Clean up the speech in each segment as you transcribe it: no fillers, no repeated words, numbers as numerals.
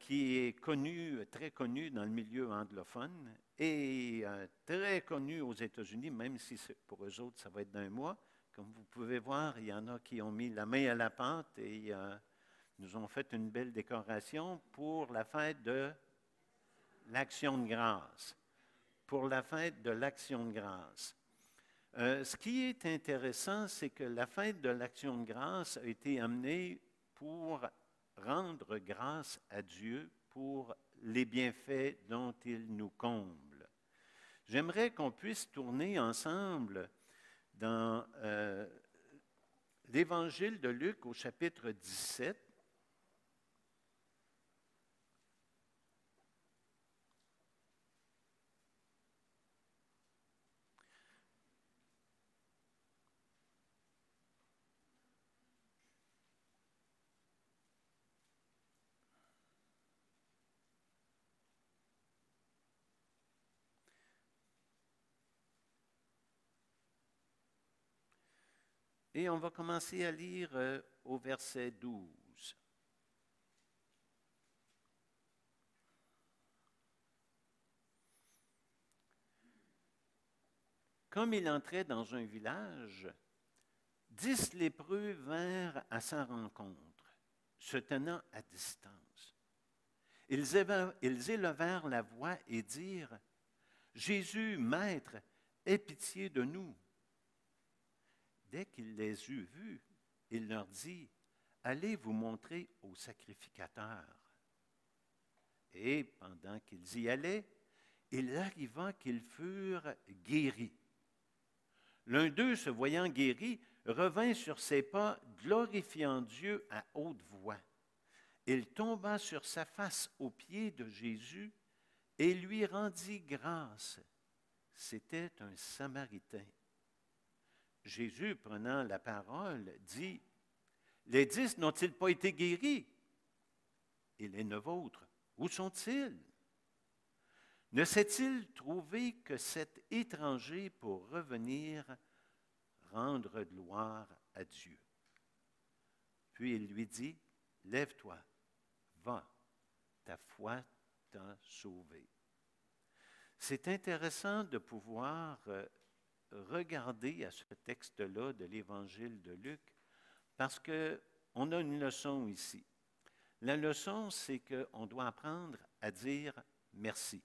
qui est connu, très connu dans le milieu anglophone et très connu aux États-Unis, même si pour eux autres, ça va être d'un mois. Comme vous pouvez voir, il y en a qui ont mis la main à la pâte et nous ont fait une belle décoration pour la fête de l'Action de grâce. Pour la fête de l'Action de grâce. Ce qui est intéressant, c'est que la fête de l'Action de grâce a été amenée pour rendre grâce à Dieu pour les bienfaits dont il nous comble. J'aimerais qu'on puisse tourner ensemble dans l'Évangile de Luc au chapitre 17. Et on va commencer à lire au verset 12. Comme il entrait dans un village, 10 lépreux vinrent à sa rencontre, se tenant à distance. Ils élevèrent la voix et dirent, « Jésus, Maître, aie pitié de nous. » Dès qu'il les eut vus, il leur dit, « Allez vous montrer au sacrificateur. » Et pendant qu'ils y allaient, il arriva qu'ils furent guéris. L'un d'eux, se voyant guéri, revint sur ses pas, glorifiant Dieu à haute voix. Il tomba sur sa face aux pieds de Jésus et lui rendit grâce. C'était un Samaritain. Jésus, prenant la parole, dit, « Les 10 n'ont-ils pas été guéris? Et les 9 autres, où sont-ils? Ne s'est-il trouvé que cet étranger pour revenir rendre gloire à Dieu? » Puis il lui dit, « Lève-toi, va, ta foi t'a sauvé. » C'est intéressant de pouvoir regarder à ce texte-là de l'Évangile de Luc, parce qu'on a une leçon ici. La leçon, c'est qu'on doit apprendre à dire merci.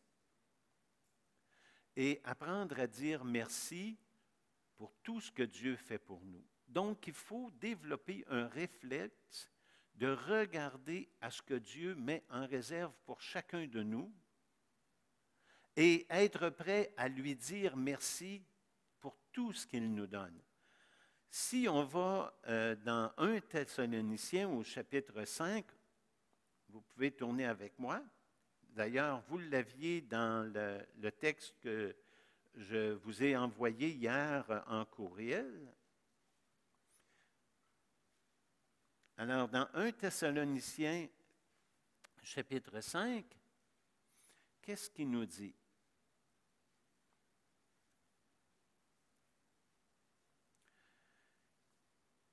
Et apprendre à dire merci pour tout ce que Dieu fait pour nous. Donc, il faut développer un réflexe de regarder à ce que Dieu met en réserve pour chacun de nous et être prêt à lui dire merci pour tout ce qu'il nous donne. Si on va dans 1 Thessaloniciens au chapitre 5, vous pouvez tourner avec moi. D'ailleurs, vous l'aviez dans le texte que je vous ai envoyé hier en courriel. Alors, dans 1 Thessaloniciens, chapitre 5, qu'est-ce qu'il nous dit?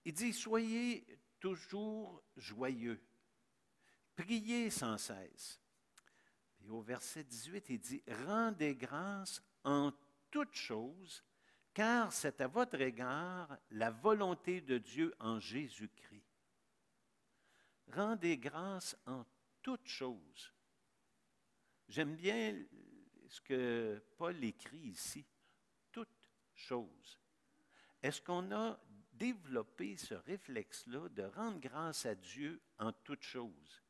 Il dit, « Soyez toujours joyeux, priez sans cesse. » Et au verset 18, il dit, « Rendez grâce en toutes choses, car c'est à votre égard la volonté de Dieu en Jésus-Christ. » Rendez grâce en toutes choses. J'aime bien ce que Paul écrit ici, toutes choses. Est-ce qu'on a développé ce réflexe-là de rendre grâce à Dieu en toutes choses?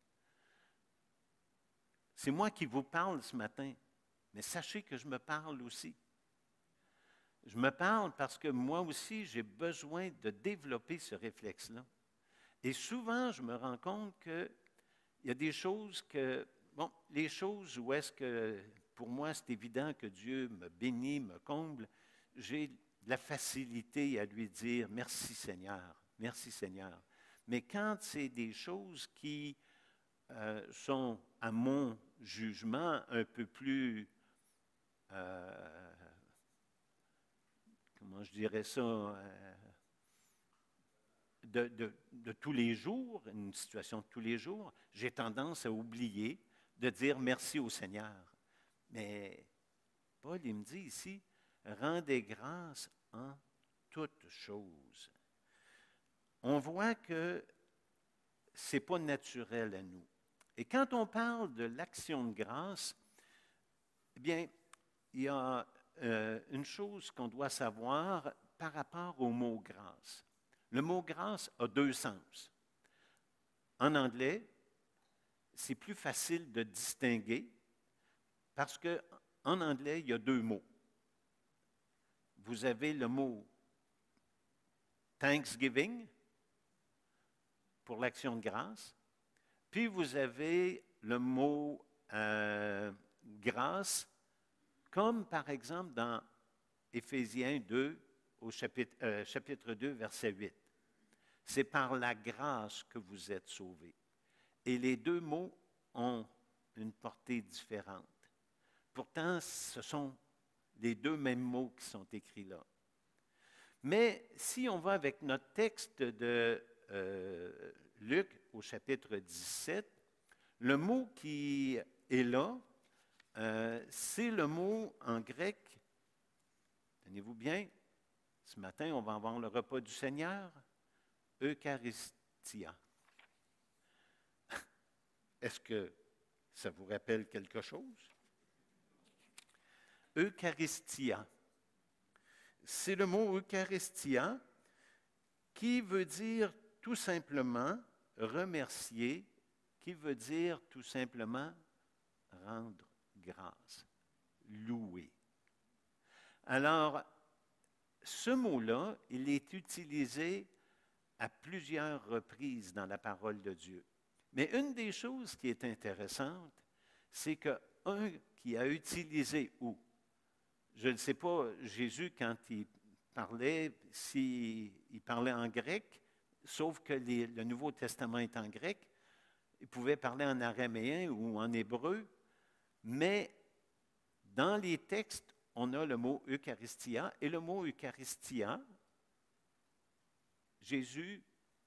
C'est moi qui vous parle ce matin, mais sachez que je me parle aussi. Je me parle parce que moi aussi, j'ai besoin de développer ce réflexe-là. Et souvent, je me rends compte qu'il y a des choses les choses où est-ce que, pour moi, c'est évident que Dieu me bénit, me comble, j'ai de la facilité à lui dire « Merci Seigneur, merci Seigneur ». Mais quand c'est des choses qui sont, à mon jugement, un peu plus, comment je dirais ça, de tous les jours, une situation de tous les jours, j'ai tendance à oublier de dire merci au Seigneur. Mais Paul, il me dit ici, rendez grâce en toutes choses. On voit que ce n'est pas naturel à nous. Et quand on parle de l'action de grâce, eh bien, il y a une chose qu'on doit savoir par rapport au mot grâce. Le mot grâce a deux sens. En anglais, c'est plus facile de distinguer parce qu'en anglais, il y a deux mots. Vous avez le mot Thanksgiving pour l'action de grâce, puis vous avez le mot grâce, comme par exemple dans Éphésiens 2, au chapitre 2, verset 8. C'est par la grâce que vous êtes sauvés. Et les deux mots ont une portée différente. Pourtant, ce sont les deux mêmes mots qui sont écrits là. Mais si on va avec notre texte de Luc au chapitre 17, le mot qui est là, c'est le mot en grec, tenez-vous bien, ce matin on va avoir le repas du Seigneur, Eucharistia. Est-ce que ça vous rappelle quelque chose? Eucharistia. C'est le mot Eucharistia qui veut dire tout simplement remercier, qui veut dire tout simplement rendre grâce, louer. Alors, ce mot-là, il est utilisé à plusieurs reprises dans la parole de Dieu. Mais une des choses qui est intéressante, c'est qu'un qui a utilisé où? Je ne sais pas, Jésus, quand il parlait, s'il parlait en grec, sauf que le Nouveau Testament est en grec, il pouvait parler en araméen ou en hébreu, mais dans les textes, on a le mot Eucharistia, et le mot Eucharistia, Jésus,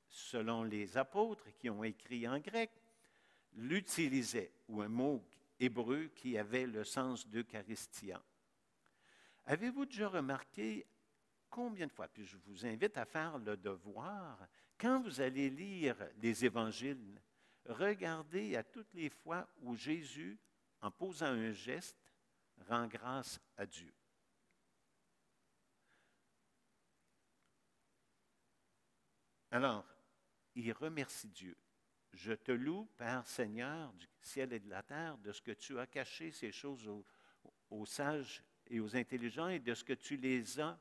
selon les apôtres qui ont écrit en grec, l'utilisait, ou un mot hébreu qui avait le sens d'Eucharistia. Avez-vous déjà remarqué combien de fois, puis je vous invite à faire le devoir, quand vous allez lire les évangiles, regardez à toutes les fois où Jésus, en posant un geste, rend grâce à Dieu. Alors, il remercie Dieu. Je te loue, Père Seigneur du ciel et de la terre, de ce que tu as caché ces choses aux sages et aux intelligents et de ce que tu les as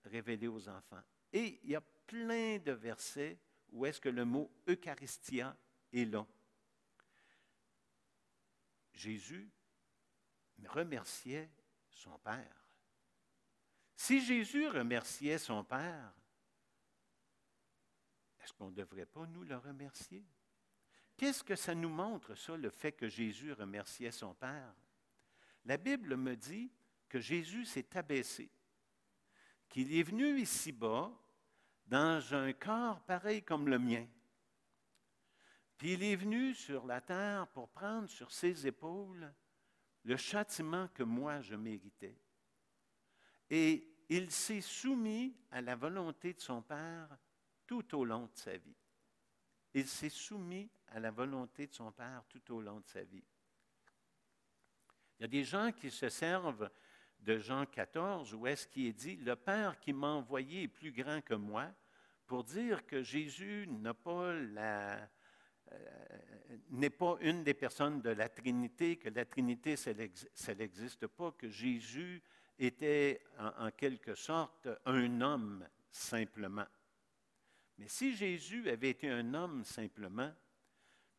révélés aux enfants. Et il y a plein de versets où est-ce que le mot Eucharistia est là. Jésus remerciait son Père. Si Jésus remerciait son Père, est-ce qu'on ne devrait pas nous le remercier? Qu'est-ce que ça nous montre, ça, le fait que Jésus remerciait son Père? La Bible me dit que Jésus s'est abaissé, qu'il est venu ici-bas dans un corps pareil comme le mien. Puis il est venu sur la terre pour prendre sur ses épaules le châtiment que moi je méritais. Et il s'est soumis à la volonté de son Père tout au long de sa vie. Il s'est soumis à la volonté de son Père tout au long de sa vie. Il y a des gens qui se servent de Jean 14, où est-ce qu'il est dit « Le Père qui m'a envoyé est plus grand que moi », pour dire que Jésus n'est pas une des personnes de la Trinité, que la Trinité, ça n'existe pas, que Jésus était en quelque sorte un homme simplement. Mais si Jésus avait été un homme simplement,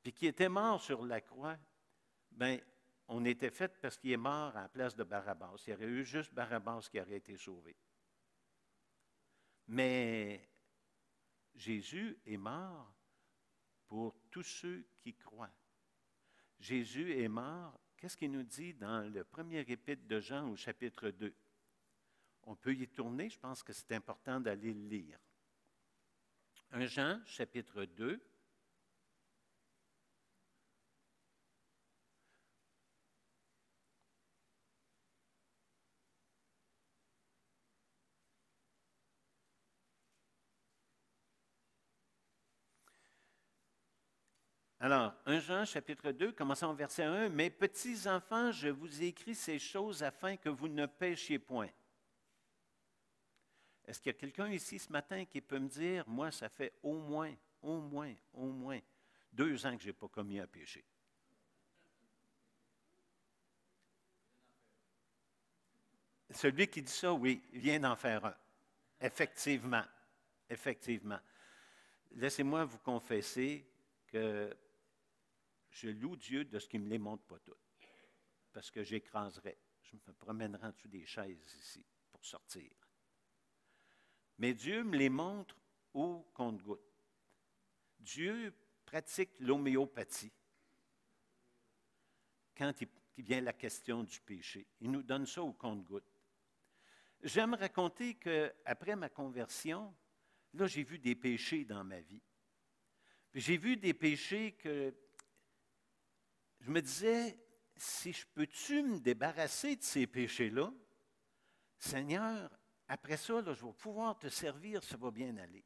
puis qu'il était mort sur la croix, bien, on était fait parce qu'il est mort à la place de Barabbas. Il y aurait eu juste Barabbas qui aurait été sauvé. Mais Jésus est mort pour tous ceux qui croient. Jésus est mort, qu'est-ce qu'il nous dit dans le premier épître de Jean au chapitre 2? On peut y tourner, je pense que c'est important d'aller le lire. 1 Jean, chapitre 2. Alors, 1 Jean, chapitre 2, commençons au verset 1. « Mes petits enfants, je vous ai écrit ces choses afin que vous ne péchiez point. » Est-ce qu'il y a quelqu'un ici ce matin qui peut me dire, moi, ça fait au moins 2 ans que je n'ai pas commis un péché? Celui qui dit ça, oui, il vient d'en faire un. Effectivement. Effectivement. Laissez-moi vous confesser que je loue Dieu de ce qu'il ne me les montre pas toutes. Parce que j'écraserais. Je me promènerais en dessous des chaises ici pour sortir. Mais Dieu me les montre au compte-gouttes. Dieu pratique l'homéopathie quand il vient la question du péché. Il nous donne ça au compte-gouttes. J'aime raconter qu'après ma conversion, là, j'ai vu des péchés dans ma vie. Puis j'ai vu des péchés que je me disais, si je peux-tu me débarrasser de ces péchés-là, Seigneur, après ça, là, je vais pouvoir te servir, ça va bien aller.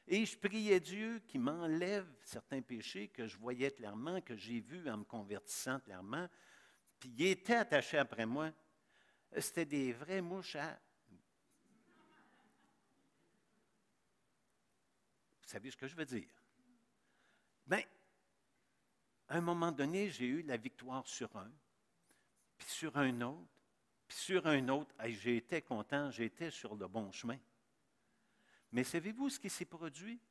Et je priais Dieu qui m'enlève certains péchés que je voyais clairement, que j'ai vus en me convertissant clairement, puis il était attaché après moi. C'était des vraies mouches à... Vous savez ce que je veux dire? Bien, à un moment donné, j'ai eu la victoire sur un, puis sur un autre, puis sur un autre. Hey, j'étais content, j'étais sur le bon chemin. Mais savez-vous ce qui s'est produit?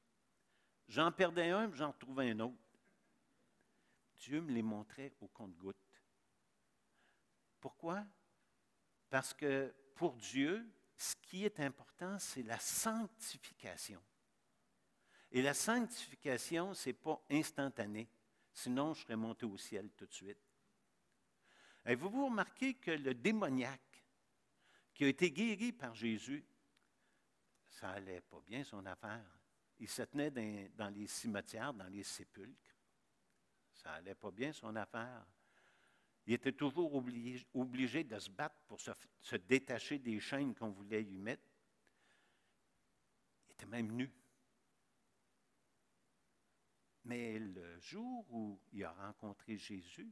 J'en perdais un, puis j'en retrouvais un autre. Dieu me les montrait au compte-gouttes. Pourquoi? Parce que pour Dieu, ce qui est important, c'est la sanctification. Et la sanctification, ce n'est pas instantané. Sinon, je serais monté au ciel tout de suite. Avez-vous remarqué que le démoniaque qui a été guéri par Jésus, ça n'allait pas bien son affaire. Il se tenait dans les cimetières, dans les sépulcres. Ça n'allait pas bien son affaire. Il était toujours obligé de se battre pour se détacher des chaînes qu'on voulait lui mettre. Il était même nu. Mais le jour où il a rencontré Jésus,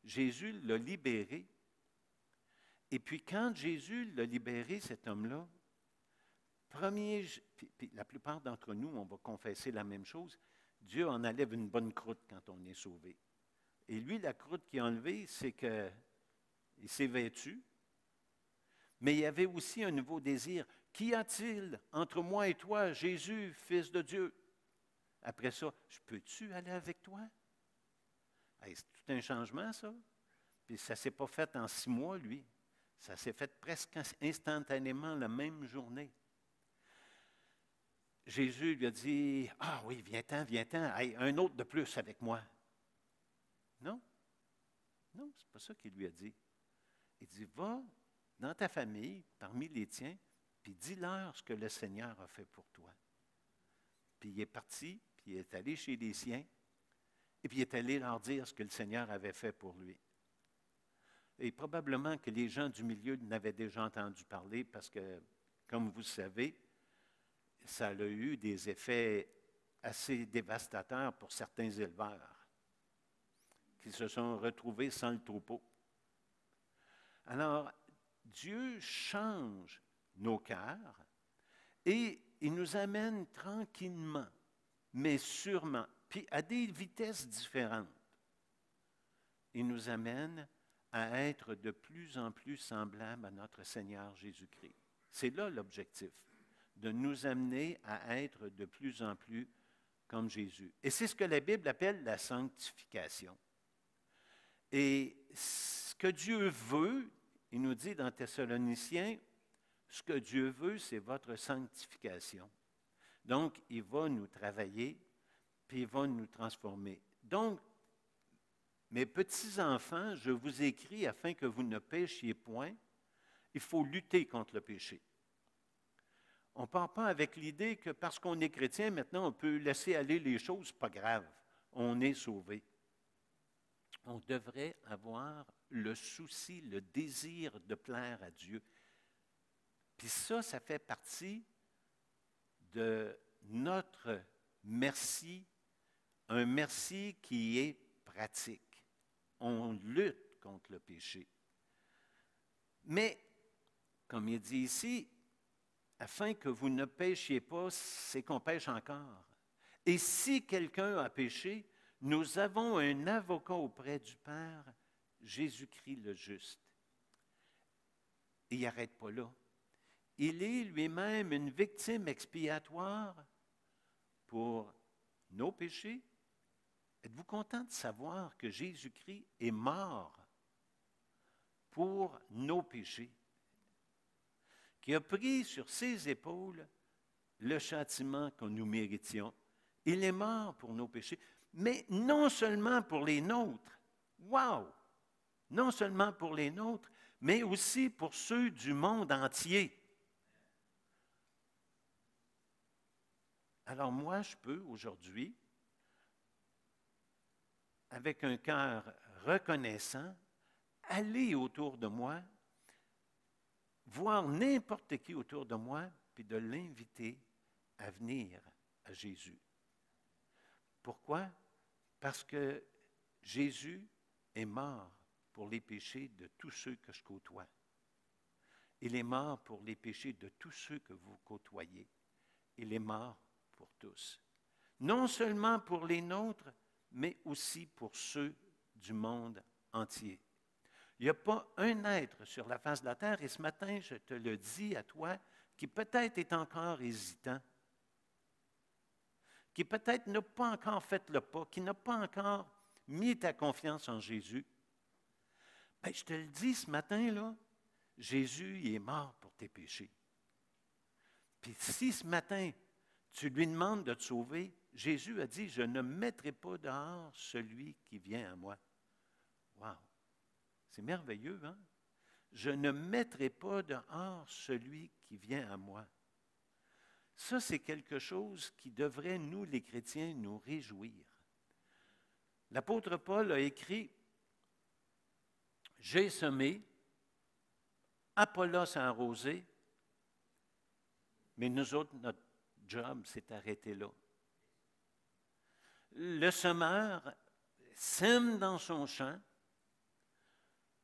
Jésus l'a libéré. Et puis quand Jésus l'a libéré, cet homme-là, puis la plupart d'entre nous, on va confesser la même chose, Dieu en enlève une bonne croûte quand on est sauvé. Et lui, la croûte qu'il a enlevée, c'est qu'il s'est vêtu, mais il y avait aussi un nouveau désir. Qu'y a-t-il entre moi et toi, Jésus, Fils de Dieu? Après ça, je peux-tu aller avec toi? Hey, c'est tout un changement, ça. Puis ça ne s'est pas fait en 6 mois, lui. Ça s'est fait presque instantanément la même journée. Jésus lui a dit, « Ah oui, viens-t'en, viens-t'en, hey, un autre de plus avec moi. » Non, non, ce n'est pas ça qu'il lui a dit. Il dit, « Va dans ta famille, parmi les tiens, puis dis-leur ce que le Seigneur a fait pour toi. » Puis il est parti, puis il est allé chez les siens, et puis il est allé leur dire ce que le Seigneur avait fait pour lui. Et probablement que les gens du milieu n'avaient déjà entendu parler parce que, comme vous le savez, ça a eu des effets assez dévastateurs pour certains éleveurs qui se sont retrouvés sans le troupeau. Alors, Dieu change nos cœurs et il nous amène tranquillement, mais sûrement, puis à des vitesses différentes. Il nous amène à être de plus en plus semblables à notre Seigneur Jésus-Christ. C'est là l'objectif, de nous amener à être de plus en plus comme Jésus. Et c'est ce que la Bible appelle la sanctification. Et ce que Dieu veut, il nous dit dans Thessaloniciens, ce que Dieu veut, c'est votre sanctification. Donc, il va nous travailler, puis il va nous transformer. Donc, mes petits-enfants, je vous écris afin que vous ne péchiez point. Il faut lutter contre le péché. On ne part pas avec l'idée que parce qu'on est chrétien, maintenant, on peut laisser aller les choses, pas grave. On est sauvé. On devrait avoir le souci, le désir de plaire à Dieu. Puis ça fait partie de notre merci un merci qui est pratique. On lutte contre le péché. Mais, comme il dit ici, afin que vous ne péchiez pas, c'est qu'on pêche encore. Et si quelqu'un a péché, nous avons un avocat auprès du Père, Jésus-Christ le juste. Et il n'arrête pas là. Il est lui-même une victime expiatoire pour nos péchés. Êtes-vous content de savoir que Jésus-Christ est mort pour nos péchés, qui a pris sur ses épaules le châtiment que nous méritions? Il est mort pour nos péchés, mais non seulement pour les nôtres. Wow! Non seulement pour les nôtres, mais aussi pour ceux du monde entier. Alors moi, je peux aujourd'hui, avec un cœur reconnaissant, aller autour de moi, voir n'importe qui autour de moi, puis de l'inviter à venir à Jésus. Pourquoi? Parce que Jésus est mort pour les péchés de tous ceux que je côtoie. Il est mort pour les péchés de tous ceux que vous côtoyez. Il est mort pour tous. Non seulement pour les nôtres, mais aussi pour ceux du monde entier. Il n'y a pas un être sur la face de la terre, et ce matin, je te le dis à toi, qui peut-être est encore hésitant, qui peut-être n'a pas encore fait le pas, qui n'a pas encore mis ta confiance en Jésus. Bien, je te le dis ce matin, là, Jésus, il est mort pour tes péchés. Puis si ce matin, tu lui demandes de te sauver, Jésus a dit, je ne mettrai pas dehors celui qui vient à moi. Wow! C'est merveilleux, hein? Je ne mettrai pas dehors celui qui vient à moi. Ça, c'est quelque chose qui devrait, nous, les chrétiens, nous réjouir. L'apôtre Paul a écrit, « J'ai semé, Apollos a arrosé, mais nous autres, notre job s'est arrêté là. » Le semeur sème dans son champ.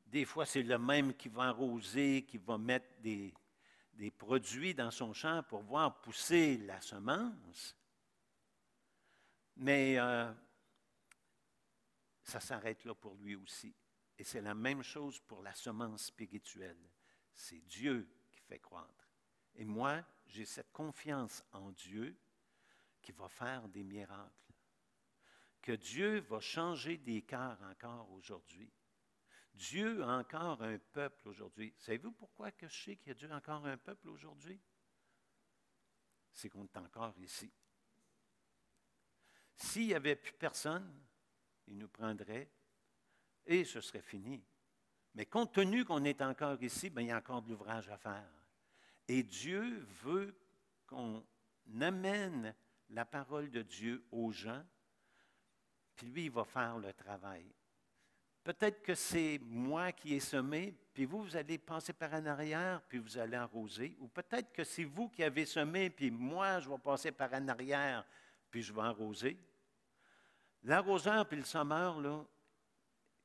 Des fois, c'est le même qui va arroser, qui va mettre des produits dans son champ pour voir pousser la semence. Mais ça s'arrête là pour lui aussi. Et c'est la même chose pour la semence spirituelle. C'est Dieu qui fait croître. Et moi, j'ai cette confiance en Dieu qui va faire des miracles. Que Dieu va changer des cœurs encore aujourd'hui. Dieu a encore un peuple aujourd'hui. Savez-vous pourquoi que je sais qu'il y a Dieu encore un peuple aujourd'hui? C'est qu'on est encore ici. S'il n'y avait plus personne, il nous prendrait et ce serait fini. Mais compte tenu qu'on est encore ici, bien, il y a encore de l'ouvrage à faire. Et Dieu veut qu'on amène la parole de Dieu aux gens, puis lui, il va faire le travail. Peut-être que c'est moi qui ai semé, puis vous allez passer par en arrière, puis vous allez arroser. Ou peut-être que c'est vous qui avez semé, puis moi, je vais passer par en arrière, puis je vais arroser. L'arroseur et le semeur, là,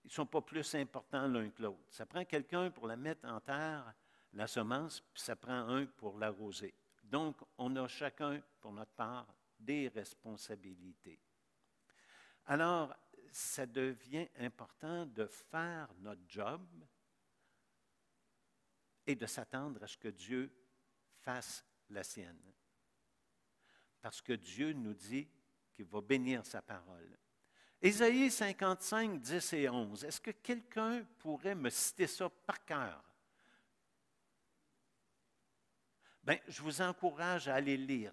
ils ne sont pas plus importants l'un que l'autre. Ça prend quelqu'un pour la mettre en terre, la semence, puis ça prend un pour l'arroser. Donc, on a chacun, pour notre part, des responsabilités. Alors, ça devient important de faire notre job et de s'attendre à ce que Dieu fasse la sienne. Parce que Dieu nous dit qu'il va bénir sa parole. Ésaïe 55, 10 et 11. Est-ce que quelqu'un pourrait me citer ça par cœur? Bien, je vous encourage à aller lire.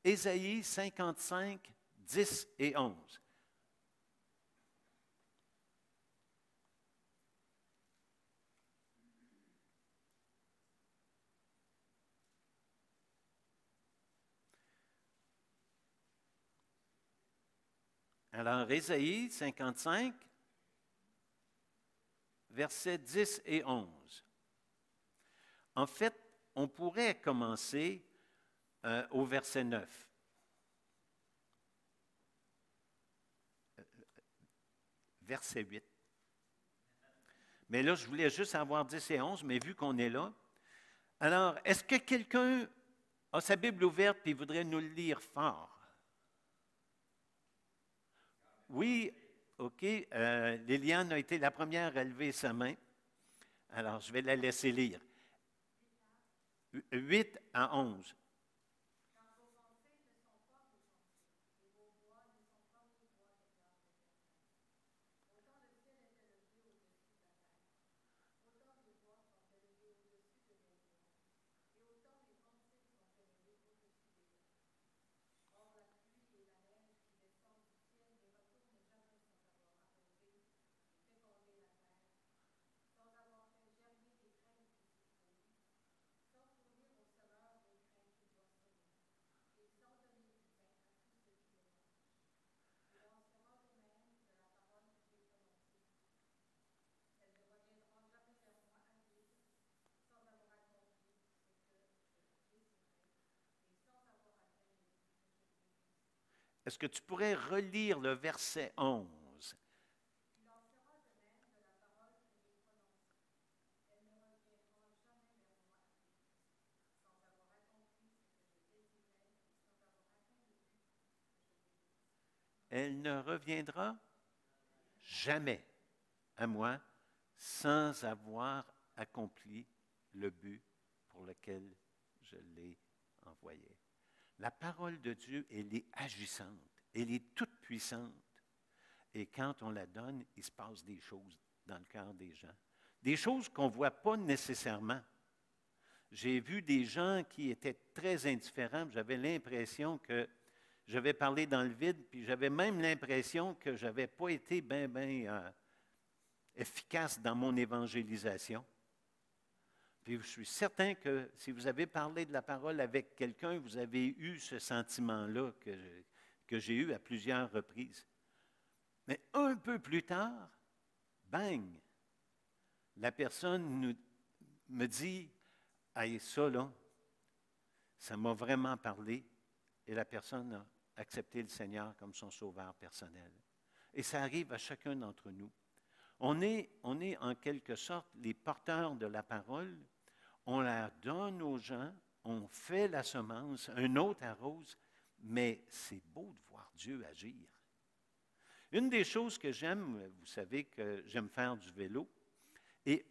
Ésaïe 55, 10 et 11. Alors, Ésaïe 55, versets 10 et 11. En fait, on pourrait commencer au verset 9. verset 8. Mais là, je voulais juste avoir 10 et 11, mais vu qu'on est là, alors, est-ce que quelqu'un a sa Bible ouverte et voudrait nous le lire fort? Oui, OK. Liliane a été la première à lever sa main. Alors, je vais la laisser lire. 8 à 11. Est-ce que tu pourrais relire le verset 11? Elle ne reviendra jamais à moi sans avoir accompli le but pour lequel je l'ai envoyée. La parole de Dieu, elle est agissante, elle est toute puissante. Et quand on la donne, il se passe des choses dans le cœur des gens. Des choses qu'on ne voit pas nécessairement. J'ai vu des gens qui étaient très indifférents. J'avais l'impression que j'avais parlé dans le vide, puis j'avais même l'impression que je n'avais pas été bien efficace dans mon évangélisation. Puis je suis certain que si vous avez parlé de la parole avec quelqu'un, vous avez eu ce sentiment-là que j'ai eu à plusieurs reprises. Mais un peu plus tard, bang, la personne me dit, « Hey, ça là, ça m'a vraiment parlé. » Et la personne a accepté le Seigneur comme son sauveur personnel. Et ça arrive à chacun d'entre nous. On est en quelque sorte les porteurs de la parole. On la donne aux gens, on fait la semence, un autre arrose, mais c'est beau de voir Dieu agir. Une des choses que j'aime, vous savez que j'aime faire du vélo, et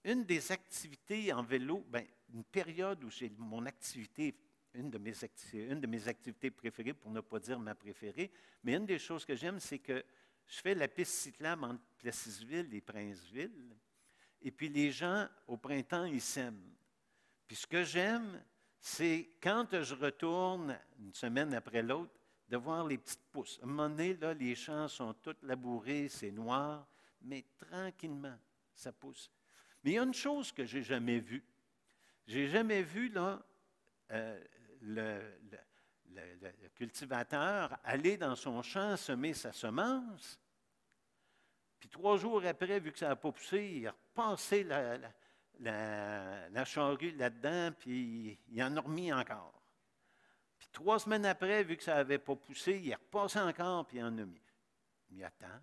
une des activités en vélo, bien, une période où j'ai mon activité, une de mes activités préférées, pour ne pas dire ma préférée, mais une des choses que j'aime, c'est que je fais la piste cyclable entre Plessisville et Princeville, et puis les gens, au printemps, ils sèment. Puis ce que j'aime, c'est quand je retourne, une semaine après l'autre, de voir les petites pousses. À un moment donné, là, les champs sont tous labourés, c'est noir, mais tranquillement, ça pousse. Mais il y a une chose que je n'ai jamais vue. Je n'ai jamais vu là, le cultivateur aller dans son champ semer sa semence, puis 3 jours après, vu que ça n'a pas poussé, il a repassé la charrue là-dedans, puis il en a remis encore. Puis 3 semaines après, vu que ça n'avait pas poussé, il a repassé encore, puis il en a mis. Il attend,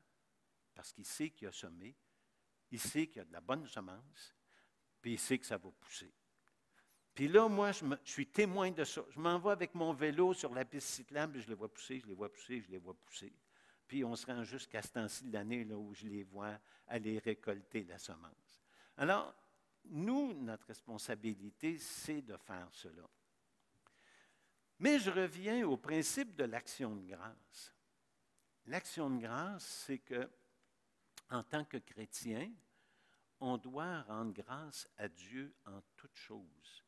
parce qu'il sait qu'il a semé, il sait qu'il y a de la bonne semence, puis il sait que ça va pousser. Puis là, moi, je suis témoin de ça. Je m'en vais avec mon vélo sur la piste cyclable, puis je les vois pousser, je les vois pousser, je les vois pousser. Puis on se rend jusqu'à ce temps-ci de l'année là, où je les vois aller récolter la semence. Alors, nous, notre responsabilité, c'est de faire cela. Mais je reviens au principe de l'action de grâce. L'action de grâce, c'est que, en tant que chrétien, on doit rendre grâce à Dieu en toutes choses.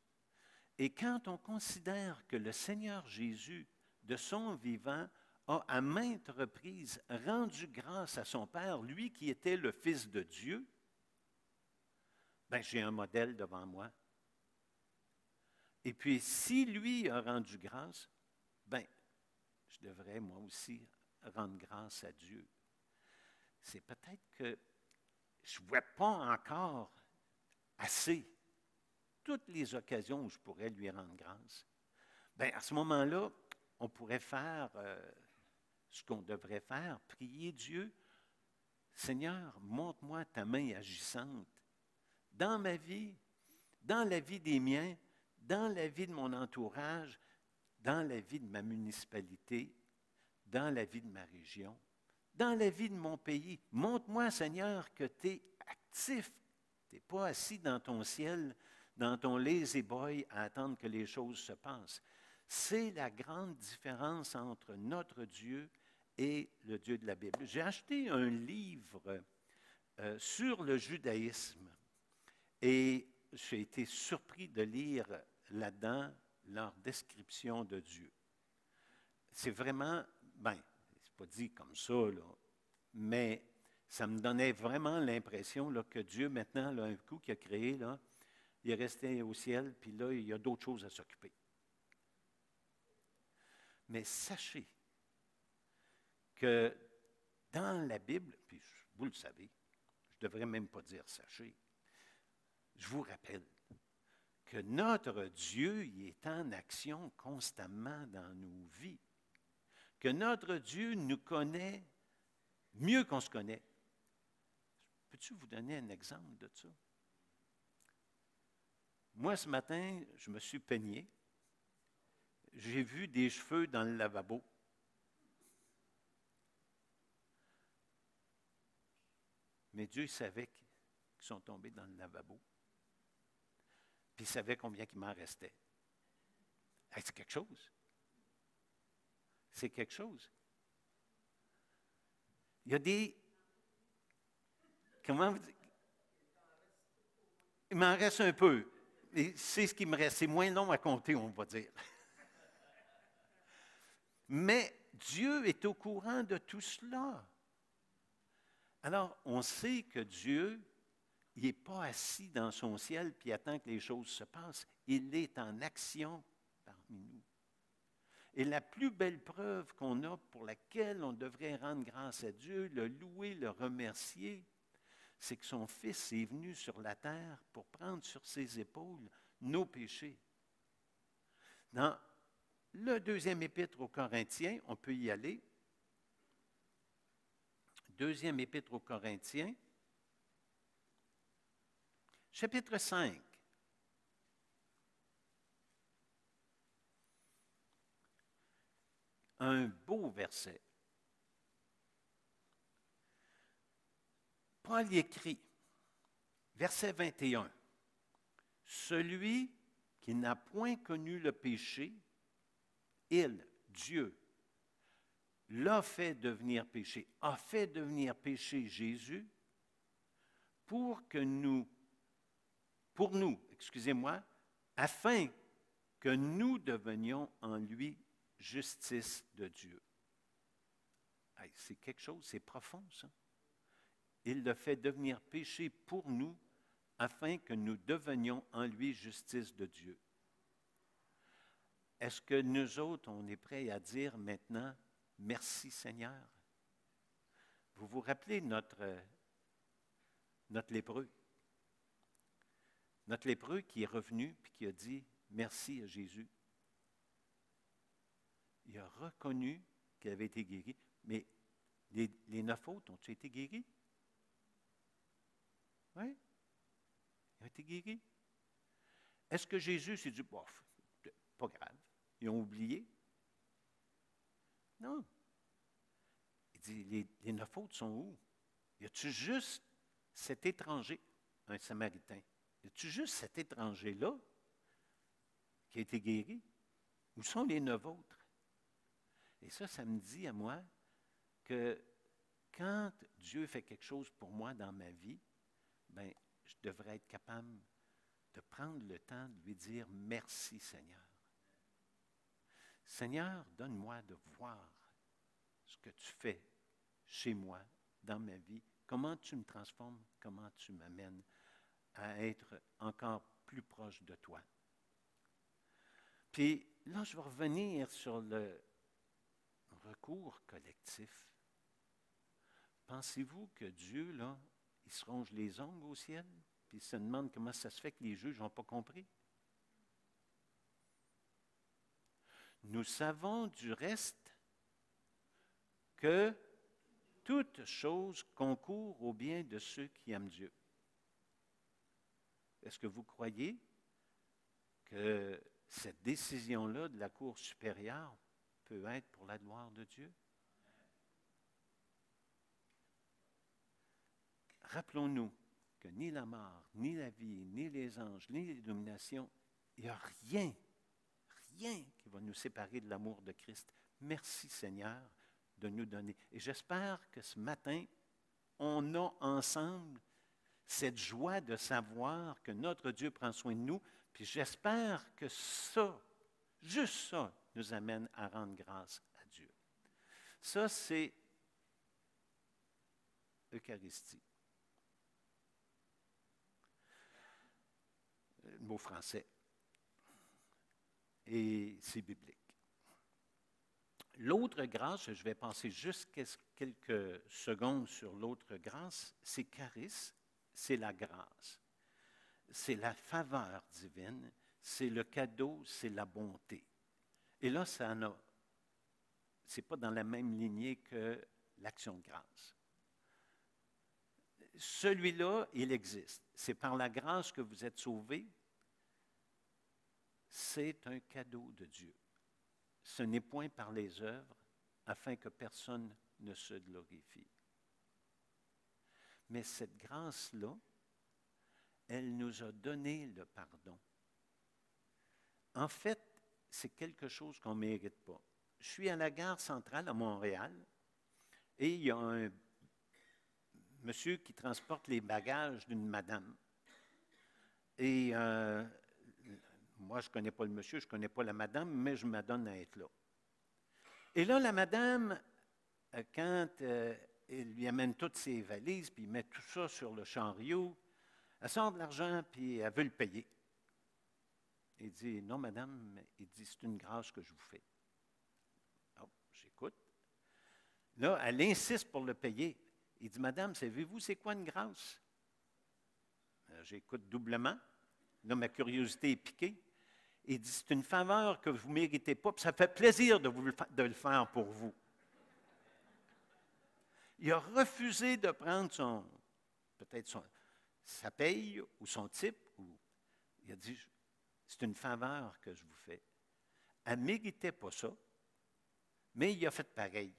Et quand on considère que le Seigneur Jésus, de son vivant, a à maintes reprises rendu grâce à son Père, lui qui était le Fils de Dieu, ben, j'ai un modèle devant moi. Et puis, si lui a rendu grâce, ben, je devrais moi aussi rendre grâce à Dieu. C'est peut-être que je ne vois pas encore assez toutes les occasions où je pourrais lui rendre grâce. Bien, à ce moment-là, on pourrait faire ce qu'on devrait faire, prier Dieu Seigneur, montre-moi ta main agissante dans ma vie, dans la vie des miens, dans la vie de mon entourage, dans la vie de ma municipalité, dans la vie de ma région, dans la vie de mon pays. Montre-moi, Seigneur, que tu es actif. Tu n'es pas assis dans ton ciel, dans ton lazy boy à attendre que les choses se passent. C'est la grande différence entre notre Dieu et le Dieu de la Bible. J'ai acheté un livre sur le judaïsme et j'ai été surpris de lire là-dedans leur description de Dieu. C'est vraiment, c'est pas dit comme ça, là, mais ça me donnait vraiment l'impression là, que Dieu, maintenant, là, un coup qu'il a créé, là, il est resté au ciel, puis là, il y a d'autres choses à s'occuper. Mais sachez que dans la Bible, puis vous le savez, je ne devrais même pas dire sachez, je vous rappelle que notre Dieu il est en action constamment dans nos vies, que notre Dieu nous connaît mieux qu'on se connaît. Peux-tu vous donner un exemple de ça? Moi, ce matin, je me suis peigné. J'ai vu des cheveux dans le lavabo. Mais Dieu savait qu'ils sont tombés dans le lavabo. Puis il savait combien il m'en restait. Hey, c'est quelque chose. C'est quelque chose. Il y a des... Comment vous dites? Il m'en reste un peu. Et c'est ce qui me reste. C'est moins long à compter, on va dire. Mais Dieu est au courant de tout cela. Alors, on sait que Dieu, il n'est pas assis dans son ciel puis attend que les choses se passent. Il est en action parmi nous. Et la plus belle preuve qu'on a pour laquelle on devrait rendre grâce à Dieu, le louer, le remercier, c'est que son Fils est venu sur la terre pour prendre sur ses épaules nos péchés. Dans le deuxième épître aux Corinthiens, on peut y aller. Deuxième épître aux Corinthiens, chapitre 5. Un beau verset. Paul y écrit, verset 21, « Celui qui n'a point connu le péché, il, Dieu, l'a fait devenir péché, a fait devenir péché Jésus pour nous, afin que nous devenions en lui justice de Dieu. » Hey, c'est quelque chose, c'est profond ça. Il le fait devenir péché pour nous, afin que nous devenions en lui justice de Dieu. Est-ce que nous autres, on est prêts à dire maintenant, merci Seigneur? Vous vous rappelez notre lépreux? Notre lépreux qui est revenu et qui a dit merci à Jésus. Il a reconnu qu'il avait été guéri, mais les 9 autres ont-ils été guéris? Oui, ils ont été guéris. Est-ce que Jésus s'est dit, bof, pas grave, ils ont oublié? Non. Il dit, les 9 autres sont où? Y a-tu juste cet étranger, un Samaritain? Y a-tu juste cet étranger-là qui a été guéri? Où sont les 9 autres? Et ça me dit à moi que quand Dieu fait quelque chose pour moi dans ma vie, bien, je devrais être capable de prendre le temps de lui dire merci Seigneur. Seigneur, donne-moi de voir ce que tu fais chez moi, dans ma vie, comment tu me transformes, comment tu m'amènes à être encore plus proche de toi. Puis là, je vais revenir sur le recours collectif. Pensez-vous que Dieu, là, il se ronge les ongles au ciel, puis il se demande comment ça se fait que les juges n'ont pas compris? Nous savons du reste que toute chose concourt au bien de ceux qui aiment Dieu. Est-ce que vous croyez que cette décision-là de la Cour supérieure peut être pour la gloire de Dieu? Rappelons-nous que ni la mort, ni la vie, ni les anges, ni les dominations, il n'y a rien qui va nous séparer de l'amour de Christ. Merci Seigneur de nous donner. Et j'espère que ce matin, on a ensemble cette joie de savoir que notre Dieu prend soin de nous, puis j'espère que ça, juste ça, nous amène à rendre grâce à Dieu. Ça, c'est Eucharistie. Le mot français. Et c'est biblique. L'autre grâce, je vais passer juste quelques secondes sur l'autre grâce, c'est charis, c'est la grâce. C'est la faveur divine, c'est le cadeau, c'est la bonté. Et là, ce n'est pas dans la même lignée que l'action de grâce. Celui-là, il existe. C'est par la grâce que vous êtes sauvés. C'est un cadeau de Dieu. Ce n'est point par les œuvres, afin que personne ne se glorifie. Mais cette grâce-là, elle nous a donné le pardon. En fait, c'est quelque chose qu'on ne mérite pas. Je suis à la gare centrale à Montréal et il y a un monsieur qui transporte les bagages d'une madame. Et moi, je ne connais pas le monsieur, je ne connais pas la madame, mais je m'adonne à être là. Et là, la madame, quand elle lui amène toutes ses valises, puis il met tout ça sur le chariot, elle sort de l'argent, puis elle veut le payer. Il dit, non, madame, il dit, c'est une grâce que je vous fais. Oh, j'écoute. Là, elle insiste pour le payer. Il dit, madame, savez-vous, c'est quoi une grâce? J'écoute doublement. Là, ma curiosité est piquée. Il dit, c'est une faveur que vous ne méritez pas, puis ça fait plaisir de le faire pour vous. Il a refusé de prendre peut-être sa paye ou son type. Il a dit, c'est une faveur que je vous fais. Elle ne méritait pas ça, mais il a fait pareil.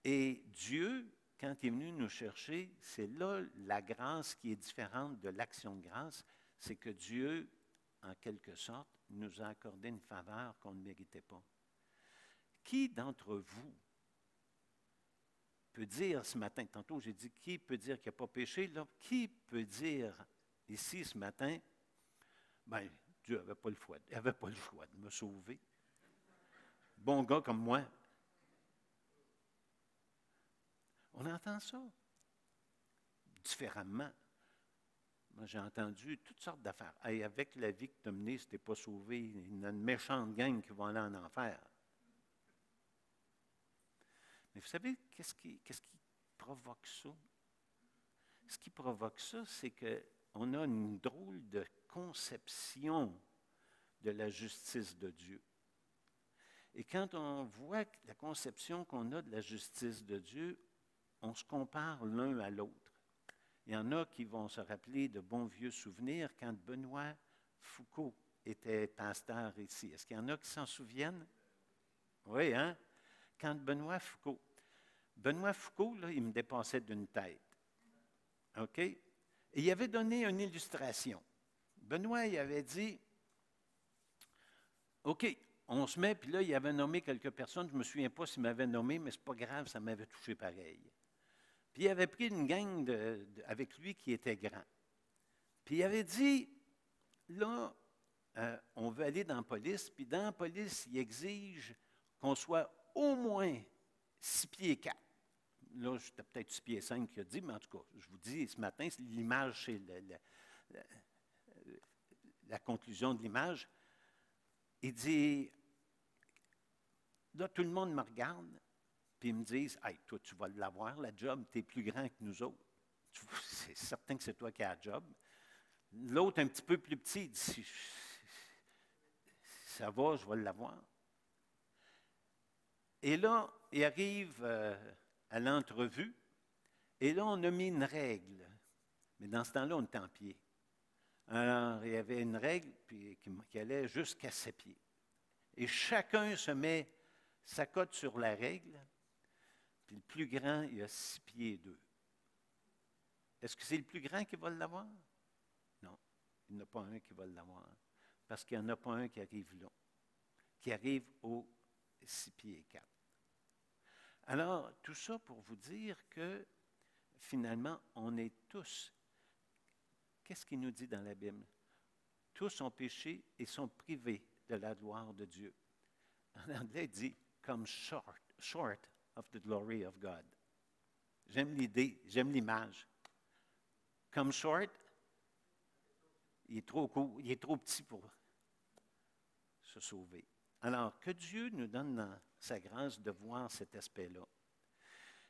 Et Dieu, quand il est venu nous chercher, c'est là la grâce qui est différente de l'action de grâce, c'est que Dieu, en quelque sorte, nous a accordé une faveur qu'on ne méritait pas. Qui d'entre vous peut dire ce matin, tantôt j'ai dit, qui peut dire qu'il n'a pas péché, là, qui peut dire ici ce matin, bien, Dieu n'avait pas le choix de me sauver. Bon gars comme moi. On entend ça différemment. Moi, j'ai entendu toutes sortes d'affaires. Hey, avec la vie que tu as menée, si tu n'es pas sauvé, il y a une méchante gang qui va aller en enfer. Mais vous savez, qu'est-ce qui provoque ça? Ce qui provoque ça, c'est qu'on a une drôle de conception de la justice de Dieu. Et quand on voit la conception qu'on a de la justice de Dieu, on se compare l'un à l'autre. Il y en a qui vont se rappeler de bons vieux souvenirs quand Benoît Foucault était pasteur ici. Est-ce qu'il y en a qui s'en souviennent? Oui, hein? Quand Benoît Foucault, là, il me dépassait d'une tête. OK? Et il avait donné une illustration. Benoît, il avait dit, OK, on se met, puis là, il avait nommé quelques personnes. Je ne me souviens pas s'il m'avait nommé, mais ce n'est pas grave, ça m'avait touché pareil. Puis il avait pris une gang avec lui qui était grand. Puis il avait dit, là, on veut aller dans la police, puis dans la police, il exige qu'on soit au moins 6 pieds 4. Là, c'était peut-être 6 pieds 5 qu'il a dit, mais en tout cas, je vous dis, ce matin, l'image, c'est la conclusion de l'image. Il dit, là, tout le monde me regarde, puis ils me disent, « Hey, toi, tu vas l'avoir, la job, tu es plus grand que nous autres. C'est certain que c'est toi qui as la job. » L'autre, un petit peu plus petit, il dit, « Ça va, je vais l'avoir. » Et là, il arrive à l'entrevue. Et là, on a mis une règle. Mais dans ce temps-là, on était en pied. Alors, il y avait une règle qui allait jusqu'à 7 pieds. Et chacun se met sa cote sur la règle. Puis le plus grand, il a 6 pieds et 2. Est-ce que c'est le plus grand qui va l'avoir? Non, il n'y en a pas un qui va l'avoir. Parce qu'il n'y en a pas un qui arrive là, qui arrive aux 6 pieds et 4. Alors, tout ça pour vous dire que, finalement, on est tous. Qu'est-ce qu'il nous dit dans la Bible? Tous ont péché et sont privés de la gloire de Dieu. En anglais, il dit « come short of the glory of God ». J'aime l'idée, j'aime l'image. Come short, il est trop court, il est trop petit pour se sauver. Alors, que Dieu nous donne dans sa grâce de voir cet aspect-là.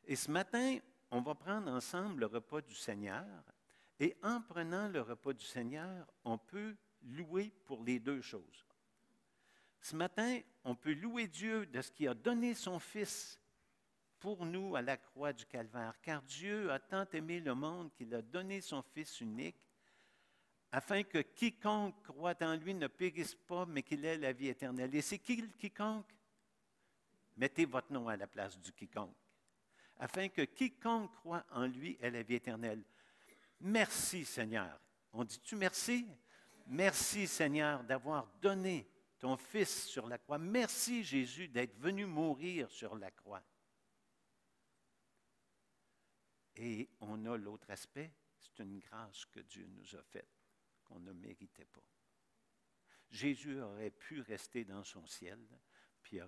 Et ce matin, on va prendre ensemble le repas du Seigneur. Et en prenant le repas du Seigneur, on peut louer pour les deux choses. Ce matin, on peut louer Dieu de ce qu'il a donné son Fils pour nous à la croix du Calvaire. Car Dieu a tant aimé le monde qu'il a donné son Fils unique, afin que quiconque croit en lui ne périsse pas, mais qu'il ait la vie éternelle. Et c'est qui le quiconque? Mettez votre nom à la place du quiconque. Afin que quiconque croit en lui ait la vie éternelle. Merci Seigneur. On dit-tu merci? Merci Seigneur d'avoir donné ton Fils sur la croix. Merci Jésus d'être venu mourir sur la croix. Et on a l'autre aspect, c'est une grâce que Dieu nous a faite, qu'on ne méritait pas. Jésus aurait pu rester dans son ciel, puis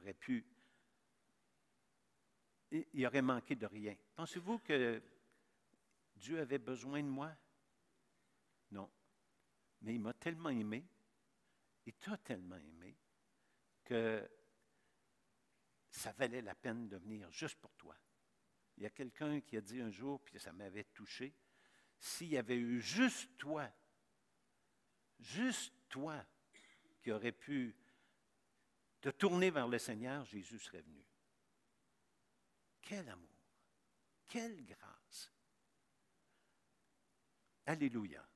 il aurait manqué de rien. Pensez-vous que Dieu avait besoin de moi? Non. Mais il m'a tellement aimé, il t'a tellement aimé, que ça valait la peine de venir juste pour toi. Il y a quelqu'un qui a dit un jour, puis ça m'avait touché, s'il y avait eu juste toi qui aurais pu te tourner vers le Seigneur, Jésus serait venu. Quel amour, quelle grâce. Alléluia.